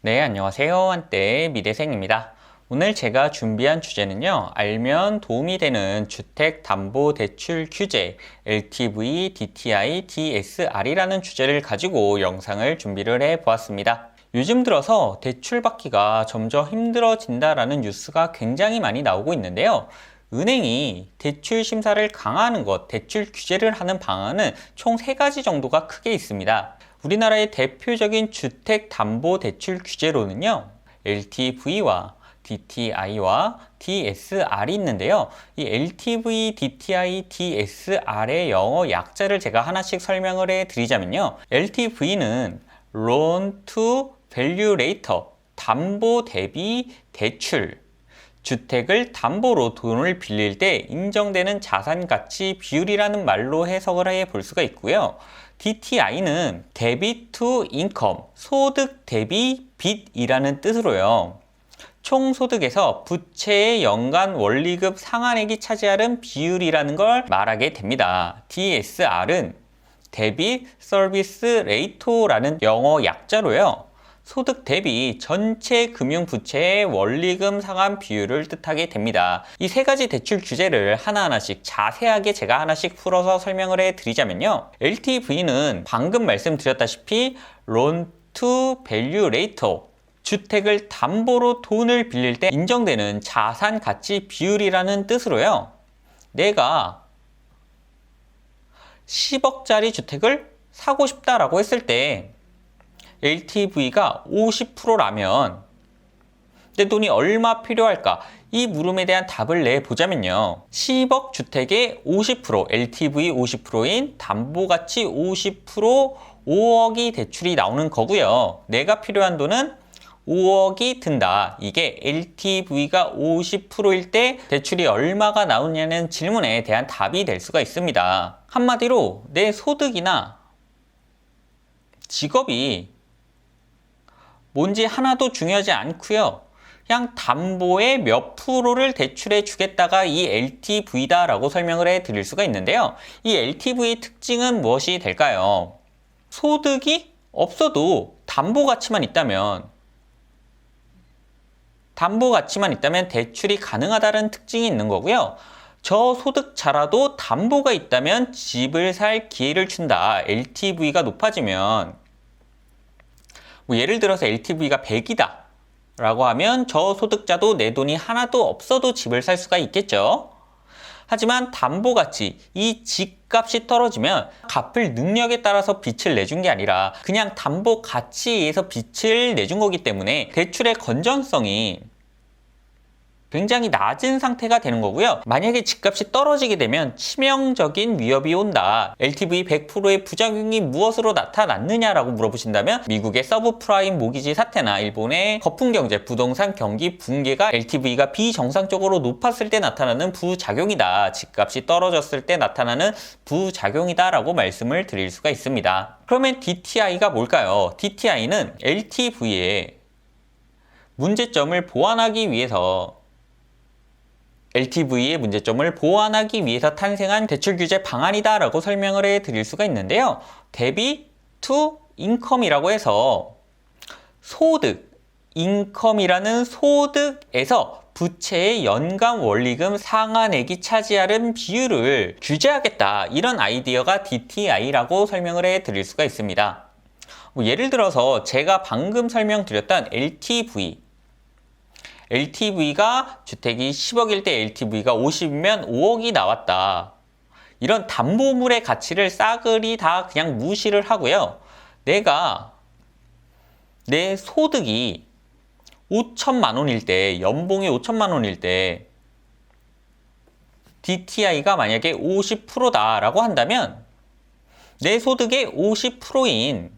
네, 안녕하세요. 한때 미대생입니다. 오늘 제가 준비한 주제는요, 알면 도움이 되는 주택담보대출 규제 LTV, DTI, DSR이라는 주제를 가지고 영상을 준비를 해 보았습니다. 요즘 들어서 대출 받기가 점점 힘들어진다라는 뉴스가 굉장히 많이 나오고 있는데요. 은행이 대출 심사를 강화하는 것, 대출 규제를 하는 방안은 총 3가지 정도가 크게 있습니다. 우리나라의 대표적인 주택담보대출 규제로는요, LTV와 DTI와 DSR이 있는데요. 이 LTV, DTI, DSR의 영어 약자를 제가 하나씩 설명을 해드리자면요. LTV는 Loan to Value Later, 담보 대비 대출. 주택을 담보로 돈을 빌릴 때 인정되는 자산 가치 비율이라는 말로 해석을 해 볼 수가 있고요. DTI는 Debit to Income, 소득 대비 빚이라는 뜻으로요. 총소득에서 부채의 연간 원리금 상환액이 차지하는 비율이라는 걸 말하게 됩니다. DSR은 Debit Service Rate라는 영어 약자로요. 소득 대비 전체 금융부채의 원리금 상환 비율을 뜻하게 됩니다. 이 3가지 대출 규제를 하나하나씩 자세하게 제가 하나씩 풀어서 설명을 해드리자면요. LTV는 방금 말씀드렸다시피 Loan to Value Later, 주택을 담보로 돈을 빌릴 때 인정되는 자산 가치 비율이라는 뜻으로요. 내가 10억짜리 주택을 사고 싶다라고 했을 때 LTV가 50%라면 내 돈이 얼마 필요할까? 이 물음에 대한 답을 내보자면요. 10억 주택의 50%, LTV 50%인 담보가치 50%, 5억이 대출이 나오는 거고요. 내가 필요한 돈은 5억이 든다. 이게 LTV가 50%일 때 대출이 얼마가 나오냐는 질문에 대한 답이 될 수가 있습니다. 한마디로 내 소득이나 직업이 뭔지 하나도 중요하지 않고요. 그냥 담보의 몇 프로를 대출해 주겠다가 이 LTV다 라고 설명을 해 드릴 수가 있는데요. 이 LTV의 특징은 무엇이 될까요? 소득이 없어도 담보 가치만 있다면 대출이 가능하다는 특징이 있는 거고요. 저소득자라도 담보가 있다면 집을 살 기회를 준다. LTV가 높아지면 예를 들어서 LTV가 100이다 라고 하면 저소득자도 내 돈이 하나도 없어도 집을 살 수가 있겠죠. 하지만 담보가치, 이 집값이 떨어지면 갚을 능력에 따라서 빚을 내준 게 아니라 그냥 담보가치에 의해서 빚을 내준 거기 때문에 대출의 건전성이 굉장히 낮은 상태가 되는 거고요. 만약에 집값이 떨어지게 되면 치명적인 위협이 온다. LTV 100%의 부작용이 무엇으로 나타났느냐라고 물어보신다면 미국의 서브프라임 모기지 사태나 일본의 거품경제, 부동산 경기 붕괴가 LTV가 비정상적으로 높았을 때 나타나는 부작용이다. 집값이 떨어졌을 때 나타나는 부작용이다 라고 말씀을 드릴 수가 있습니다. 그러면 DTI가 뭘까요? DTI는 LTV의 문제점을 보완하기 위해서 LTV의 문제점을 보완하기 위해서 탄생한 대출 규제 방안이다 라고 설명을 해 드릴 수가 있는데요. 대비 to income이라고 해서 소득, 인컴이라는 소득에서 부채의 연간 원리금 상환액이 차지하는 비율을 규제하겠다. 이런 아이디어가 DTI라고 설명을 해 드릴 수가 있습니다. 예를 들어서 제가 방금 설명드렸던 LTV가 주택이 10억일 때 LTV가 50이면 5억이 나왔다. 이런 담보물의 가치를 싸그리 다 그냥 무시를 하고요. 내가 내 소득이 5천만 원일 때, 연봉이 5천만 원일 때 DTI가 만약에 50%다라고 한다면 내 소득의 50%인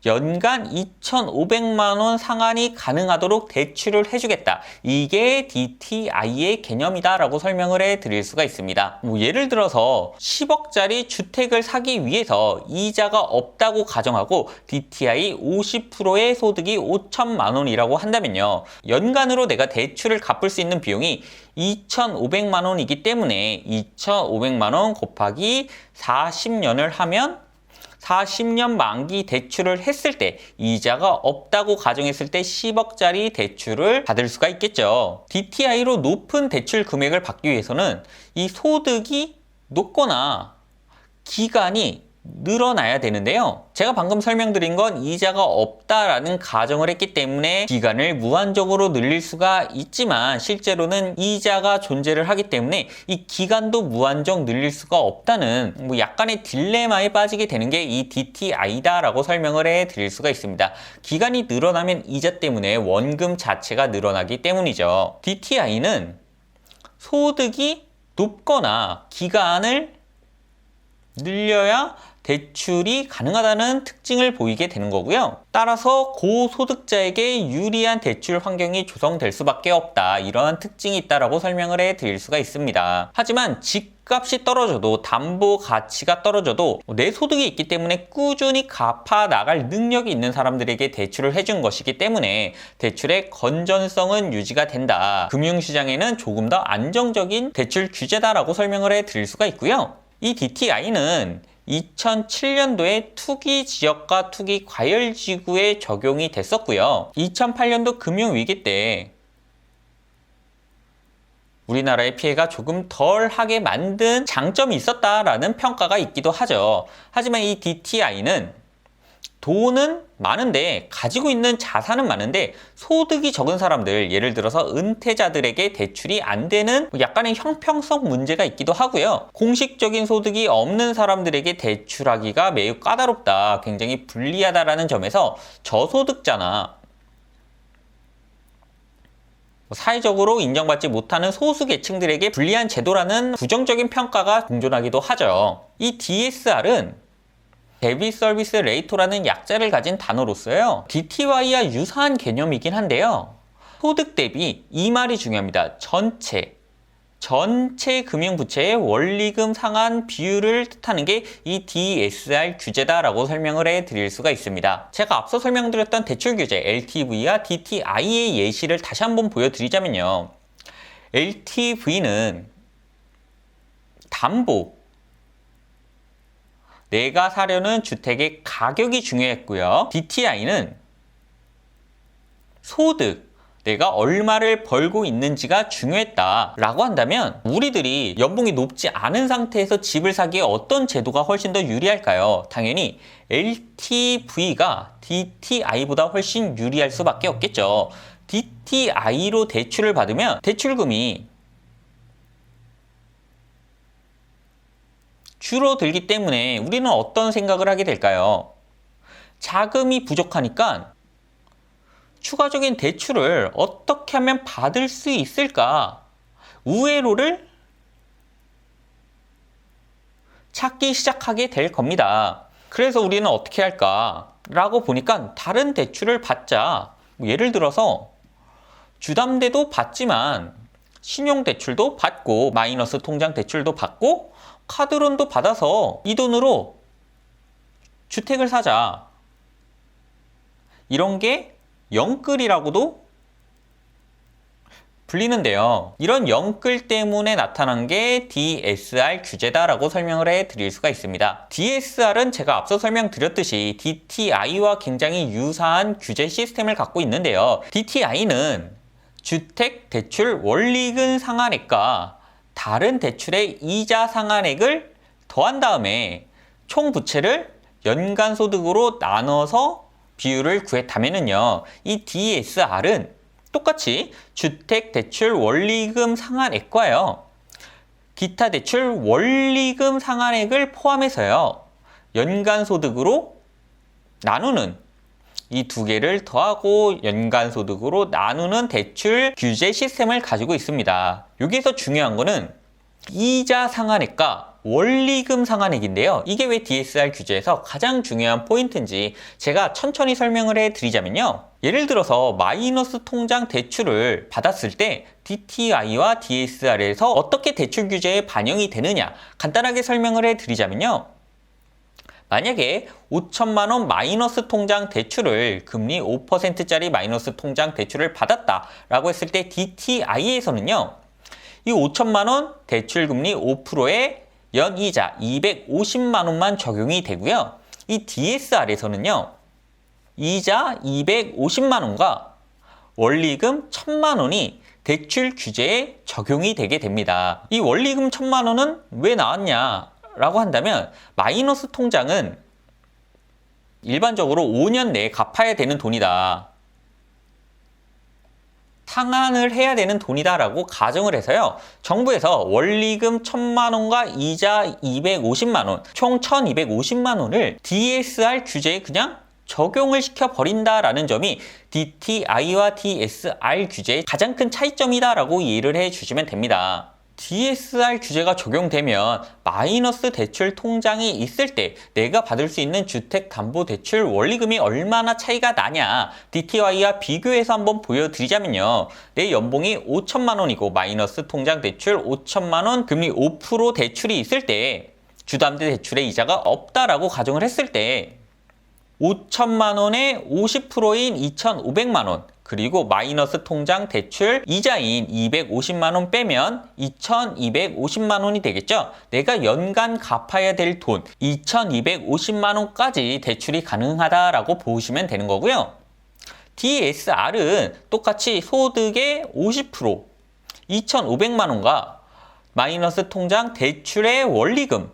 연간 2,500만 원 상환이 가능하도록 대출을 해주겠다. 이게 DTI의 개념이다 라고 설명을 해 드릴 수가 있습니다. 예를 들어서 10억짜리 주택을 사기 위해서 이자가 없다고 가정하고 DTI 50%의 소득이 5천만 원이라고 한다면요. 연간으로 내가 대출을 갚을 수 있는 비용이 2,500만 원이기 때문에 2,500만 원 곱하기 40년을 하면 40년 만기 대출을 했을 때 이자가 없다고 가정했을 때 10억짜리 대출을 받을 수가 있겠죠. DTI로 높은 대출 금액을 받기 위해서는 이 소득이 높거나 기간이 늘어나야 되는데요. 제가 방금 설명드린 건 이자가 없다라는 가정을 했기 때문에 기간을 무한적으로 늘릴 수가 있지만 실제로는 이자가 존재를 하기 때문에 이 기간도 무한정 늘릴 수가 없다는 약간의 딜레마에 빠지게 되는 게 이 DTI다라고 설명을 해드릴 수가 있습니다. 기간이 늘어나면 이자 때문에 원금 자체가 늘어나기 때문이죠. DTI는 소득이 높거나 기간을 늘려야 대출이 가능하다는 특징을 보이게 되는 거고요. 따라서 고소득자에게 유리한 대출 환경이 조성될 수밖에 없다. 이러한 특징이 있다라고 설명을 해드릴 수가 있습니다. 하지만 집값이 떨어져도 담보 가치가 떨어져도 내 소득이 있기 때문에 꾸준히 갚아 나갈 능력이 있는 사람들에게 대출을 해준 것이기 때문에 대출의 건전성은 유지가 된다. 금융시장에는 조금 더 안정적인 대출 규제다라고 설명을 해드릴 수가 있고요. 이 DTI는 2007년도에 투기 지역과 투기 과열지구에 적용이 됐었고요. 2008년도 금융위기 때 우리나라의 피해가 조금 덜하게 만든 장점이 있었다라는 평가가 있기도 하죠. 하지만 이 DTI는 돈은 많은데 가지고 있는 자산은 많은데 소득이 적은 사람들, 예를 들어서 은퇴자들에게 대출이 안 되는 약간의 형평성 문제가 있기도 하고요. 공식적인 소득이 없는 사람들에게 대출하기가 매우 까다롭다, 굉장히 불리하다라는 점에서 저소득자나 사회적으로 인정받지 못하는 소수 계층들에게 불리한 제도라는 부정적인 평가가 공존하기도 하죠. 이 DSR은 데빗 서비스 레이토라는 약자를 가진 단어로서요. DTI와 유사한 개념이긴 한데요. 소득 대비, 이 말이 중요합니다. 전체 금융부채의 원리금 상환 비율을 뜻하는 게 이 DSR 규제다라고 설명을 해드릴 수가 있습니다. 제가 앞서 설명드렸던 대출 규제 LTV와 DTI의 예시를 다시 한번 보여드리자면요. LTV는 담보, 내가 사려는 주택의 가격이 중요했고요. DTI는 소득, 내가 얼마를 벌고 있는지가 중요했다라고 한다면 우리들이 연봉이 높지 않은 상태에서 집을 사기에 어떤 제도가 훨씬 더 유리할까요? 당연히 LTV가 DTI보다 훨씬 유리할 수밖에 없겠죠. DTI로 대출을 받으면 대출금이 줄어들기 때문에 우리는 어떤 생각을 하게 될까요? 자금이 부족하니까 추가적인 대출을 어떻게 하면 받을 수 있을까? 우회로를 찾기 시작하게 될 겁니다. 그래서 우리는 어떻게 할까? 라고 보니까 다른 대출을 받자. 예를 들어서 주담대도 받지만 신용대출도 받고 마이너스 통장 대출도 받고 카드론도 받아서 이 돈으로 주택을 사자. 이런 게 영끌이라고도 불리는데요. 이런 영끌 때문에 나타난 게 DSR 규제다라고 설명을 해드릴 수가 있습니다. DSR은 제가 앞서 설명드렸듯이 DTI와 굉장히 유사한 규제 시스템을 갖고 있는데요. DTI는 주택 대출 원리금 상환액과 다른 대출의 이자 상환액을 더한 다음에 총 부채를 연간 소득으로 나눠서 비율을 구했다면은요, 이 DSR은 똑같이 주택 대출 원리금 상환액과요, 기타 대출 원리금 상환액을 포함해서요, 연간 소득으로 나누는, 이 두 개를 더하고 연간 소득으로 나누는 대출 규제 시스템을 가지고 있습니다. 여기에서 중요한 거는 이자 상환액과 원리금 상환액인데요. 이게 왜 DSR 규제에서 가장 중요한 포인트인지 제가 천천히 설명을 해드리자면요. 예를 들어서 마이너스 통장 대출을 받았을 때 DTI와 DSR에서 어떻게 대출 규제에 반영이 되느냐 간단하게 설명을 해드리자면요. 만약에 5천만 원 마이너스 통장 대출을 금리 5%짜리 마이너스 통장 대출을 받았다라고 했을 때 DTI에서는요. 이 5천만 원 대출 금리 5%의 연이자 250만 원만 적용이 되고요. 이 DSR에서는요, 이자 250만 원과 원리금 1000만 원이 대출 규제에 적용이 되게 됩니다. 이 원리금 1000만 원은 왜 나왔냐라고 한다면 마이너스 통장은 일반적으로 5년 내에 갚아야 되는 돈이다. 상환을 해야 되는 돈이다라고 가정을 해서요. 정부에서 원리금 1000만 원과 이자 250만 원, 총 1250만 원을 DSR 규제에 그냥 적용을 시켜버린다라는 점이 DTI와 DSR 규제의 가장 큰 차이점이다라고 이해를 해주시면 됩니다. DSR 규제가 적용되면 마이너스 대출 통장이 있을 때 내가 받을 수 있는 주택담보대출 원리금이 얼마나 차이가 나냐, DTI와 비교해서 한번 보여드리자면요. 내 연봉이 5천만 원이고 마이너스 통장 대출 5천만 원, 금리 5% 대출이 있을 때 주담대 대출의 이자가 없다라고 가정을 했을 때 5천만 원에 50%인 2,500만 원, 그리고 마이너스 통장 대출 이자인 250만 원 빼면 2,250만 원이 되겠죠. 내가 연간 갚아야 될 돈 2,250만 원까지 대출이 가능하다라고 보시면 되는 거고요. DSR은 똑같이 소득의 50%, 2,500만 원과 마이너스 통장 대출의 원리금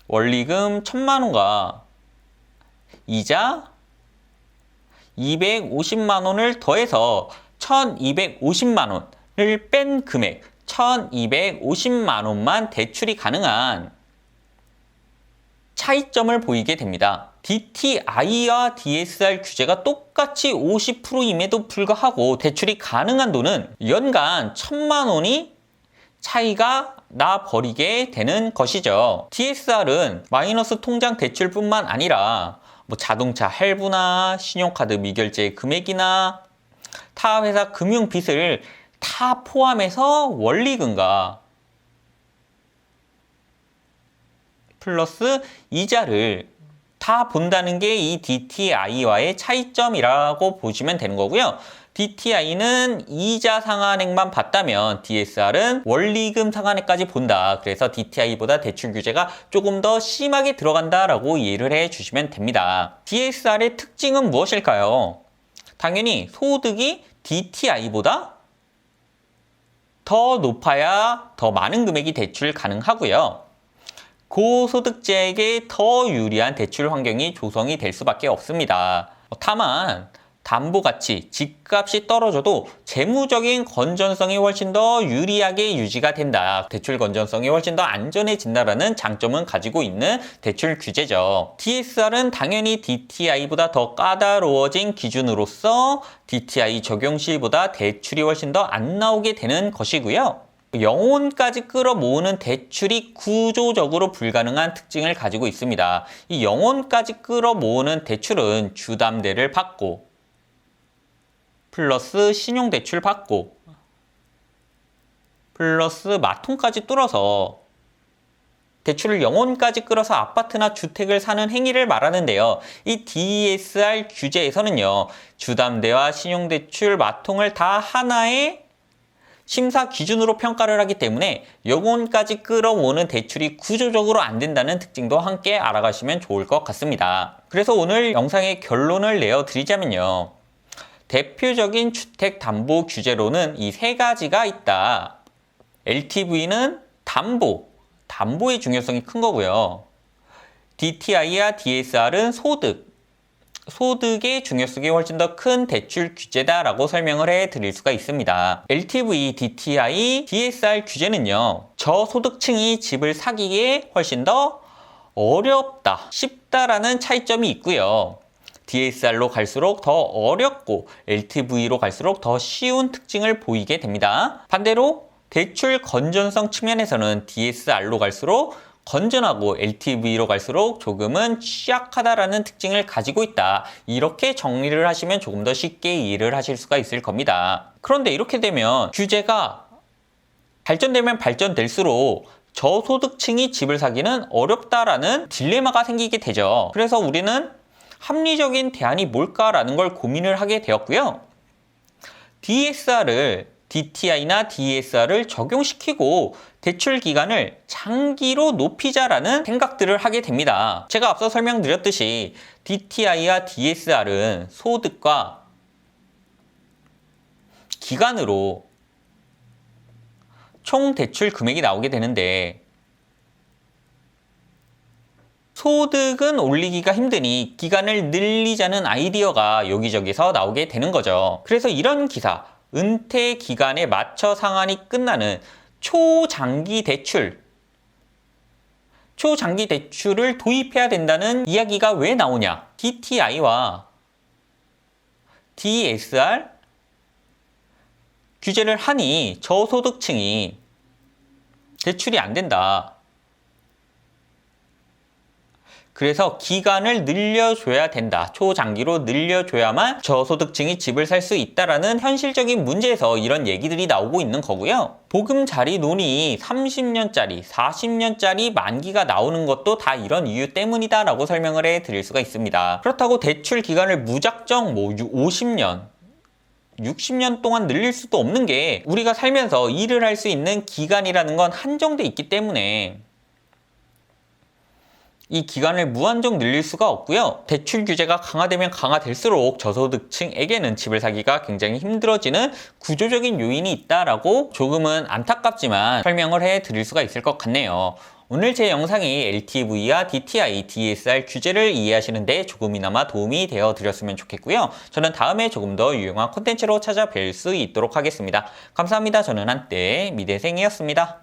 1000만 원과 이자 250만 원을 더해서 1250만 원을 뺀 금액 1250만 원만 대출이 가능한 차이점을 보이게 됩니다. DTI와 DSR 규제가 똑같이 50%임에도 불구하고 대출이 가능한 돈은 연간 1000만 원이 차이가 나버리게 되는 것이죠. DSR은 마이너스 통장 대출뿐만 아니라 자동차 할부나 신용카드 미결제 금액이나 타 회사 금융 빚을 다 포함해서 원리금과 플러스 이자를 다 본다는 게 이 DTI와의 차이점이라고 보시면 되는 거고요. DTI는 이자 상환액만 봤다면 DSR은 원리금 상환액까지 본다. 그래서 DTI보다 대출 규제가 조금 더 심하게 들어간다라고 이해를 해주시면 됩니다. DSR의 특징은 무엇일까요? 당연히 소득이 DTI보다 더 높아야 더 많은 금액이 대출 가능하고요. 고소득자에게 더 유리한 대출 환경이 조성이 될 수밖에 없습니다. 다만 담보가치, 집값이 떨어져도 재무적인 건전성이 훨씬 더 유리하게 유지가 된다. 대출 건전성이 훨씬 더 안전해진다라는 장점은 가지고 있는 대출 규제죠. DSR은 당연히 DTI보다 더 까다로워진 기준으로서 DTI 적용 시보다 대출이 훨씬 더 안 나오게 되는 것이고요. 영혼까지 끌어모으는 대출이 구조적으로 불가능한 특징을 가지고 있습니다. 이 영혼까지 끌어모으는 대출은 주담대를 받고 플러스 신용대출 받고 플러스 마통까지 뚫어서 대출을 영혼까지 끌어서 아파트나 주택을 사는 행위를 말하는데요. 이 DSR 규제에서는요. 주담대와 신용대출, 마통을 다 하나의 심사 기준으로 평가를 하기 때문에 영혼까지 끌어모으는 대출이 구조적으로 안 된다는 특징도 함께 알아가시면 좋을 것 같습니다. 그래서 오늘 영상의 결론을 내어드리자면요. 대표적인 주택담보 규제로는 이 세 가지가 있다. LTV는 담보의 중요성이 큰 거고요. DTI와 DSR은 소득의 중요성이 훨씬 더 큰 대출 규제다라고 설명을 해드릴 수가 있습니다. LTV, DTI, DSR 규제는요. 저소득층이 집을 사기에 훨씬 더 어렵다, 쉽다라는 차이점이 있고요. DSR로 갈수록 더 어렵고 LTV로 갈수록 더 쉬운 특징을 보이게 됩니다. 반대로 대출 건전성 측면에서는 DSR로 갈수록 건전하고 LTV로 갈수록 조금은 취약하다라는 특징을 가지고 있다. 이렇게 정리를 하시면 조금 더 쉽게 이해를 하실 수가 있을 겁니다. 그런데 이렇게 되면 규제가 발전되면 발전될수록 저소득층이 집을 사기는 어렵다라는 딜레마가 생기게 되죠. 그래서 우리는 합리적인 대안이 뭘까라는 걸 고민을 하게 되었고요. DSR을 DTI나 DSR을 적용시키고 대출 기간을 장기로 높이자라는 생각들을 하게 됩니다. 제가 앞서 설명드렸듯이 DTI와 DSR은 소득과 기간으로 총 대출 금액이 나오게 되는데 소득은 올리기가 힘드니 기간을 늘리자는 아이디어가 여기저기서 나오게 되는 거죠. 그래서 이런 기사, 은퇴 기간에 맞춰 상환이 끝나는 초장기 대출을 도입해야 된다는 이야기가 왜 나오냐? DTI와 DSR 규제를 하니 저소득층이 대출이 안 된다. 그래서 기간을 늘려줘야 된다. 초장기로 늘려줘야만 저소득층이 집을 살 수 있다라는 현실적인 문제에서 이런 얘기들이 나오고 있는 거고요. 보금자리론이 30년짜리, 40년짜리 만기가 나오는 것도 다 이런 이유 때문이다 라고 설명을 해드릴 수가 있습니다. 그렇다고 대출 기간을 무작정 50년, 60년 동안 늘릴 수도 없는 게 우리가 살면서 일을 할 수 있는 기간이라는 건 한정돼 있기 때문에 이 기간을 무한정 늘릴 수가 없고요. 대출 규제가 강화되면 강화될수록 저소득층에게는 집을 사기가 굉장히 힘들어지는 구조적인 요인이 있다라고 조금은 안타깝지만 설명을 해드릴 수가 있을 것 같네요. 오늘 제 영상이 LTV와 DTI, DSR 규제를 이해하시는 데 조금이나마 도움이 되어 드렸으면 좋겠고요. 저는 다음에 조금 더 유용한 콘텐츠로 찾아뵐 수 있도록 하겠습니다. 감사합니다. 저는 한때 미대생이었습니다.